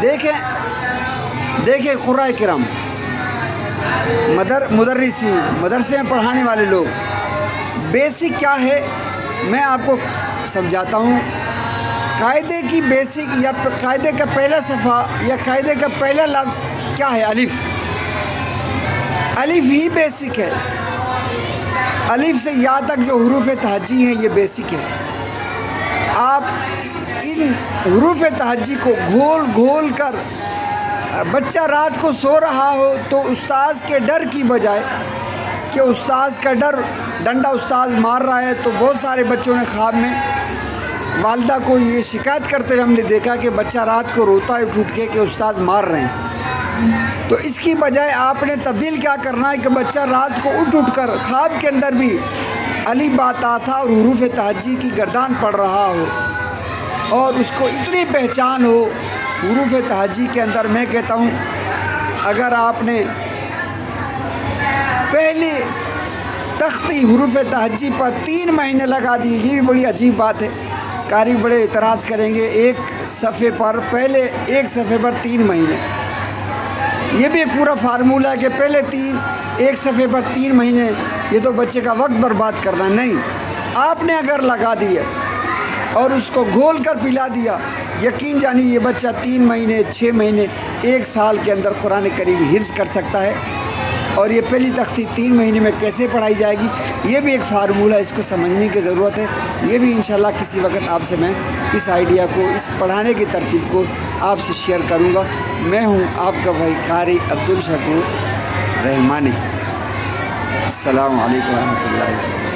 دیکھیں قراء کرام، مدرسین، مدرسے میں پڑھانے والے لوگ، بیسک کیا ہے میں آپ کو سمجھاتا ہوں۔ قاعدے کی بیسک یا قاعدے کا پہلا صفحہ یا قاعدے کا پہلا لفظ کیا ہے؟ الف۔ الف ہی بیسک ہے۔ الف سے یا تک جو حروف تہجی ہیں یہ بیسک ہے۔ آپ ان حروف تہجی کو گھول گھول کر، بچہ رات کو سو رہا ہو تو استاذ کے ڈر کی بجائے کہ استاذ کا ڈر، ڈنڈا استاذ مار رہا ہے، تو بہت سارے بچوں نے خواب میں والدہ کو یہ شکایت کرتے ہوئے ہم نے دیکھا کہ بچہ رات کو روتا ہے اٹھ کے کہ استاذ مار رہے ہیں۔ تو اس کی بجائے آپ نے تبدیل کیا کرنا ہے کہ بچہ رات کو اٹھ کر خواب کے اندر بھی علی باتا تھا اور حروف تہجی کی گردان پڑھ رہا ہو، اور اس کو اتنی پہچان ہو حروف تہجی کے اندر۔ میں کہتا ہوں اگر آپ نے پہلی تختی حروف تہجی پر 3 مہینے لگا دیے، یہ بھی بڑی عجیب بات ہے۔ قاری بڑے اعتراض کریں گے ایک صفحے پر، پہلے ایک صفحے پر 3 مہینے، یہ بھی ایک پورا فارمولہ ہے کہ پہلے ایک صفحے پر 3 مہینے، یہ تو بچے کا وقت برباد کرنا نہیں۔ آپ نے اگر لگا دیا اور اس کو گھول کر پلا دیا، یقین جانی یہ بچہ 3 مہینے، 6 مہینے، 1 سال کے اندر قرآن کریم حفظ کر سکتا ہے۔ اور یہ پہلی تختی 3 مہینے میں کیسے پڑھائی جائے گی، یہ بھی ایک فارمولہ، اس کو سمجھنے کی ضرورت ہے۔ یہ بھی انشاءاللہ کسی وقت آپ سے میں اس آئیڈیا کو، اس پڑھانے کی ترتیب کو آپ سے شیئر کروں گا۔ میں ہوں آپ کا بھائی قاری عبدالشکور رحمانی۔ السلام علیکم ورحمۃ اللہ وبرکاتہ۔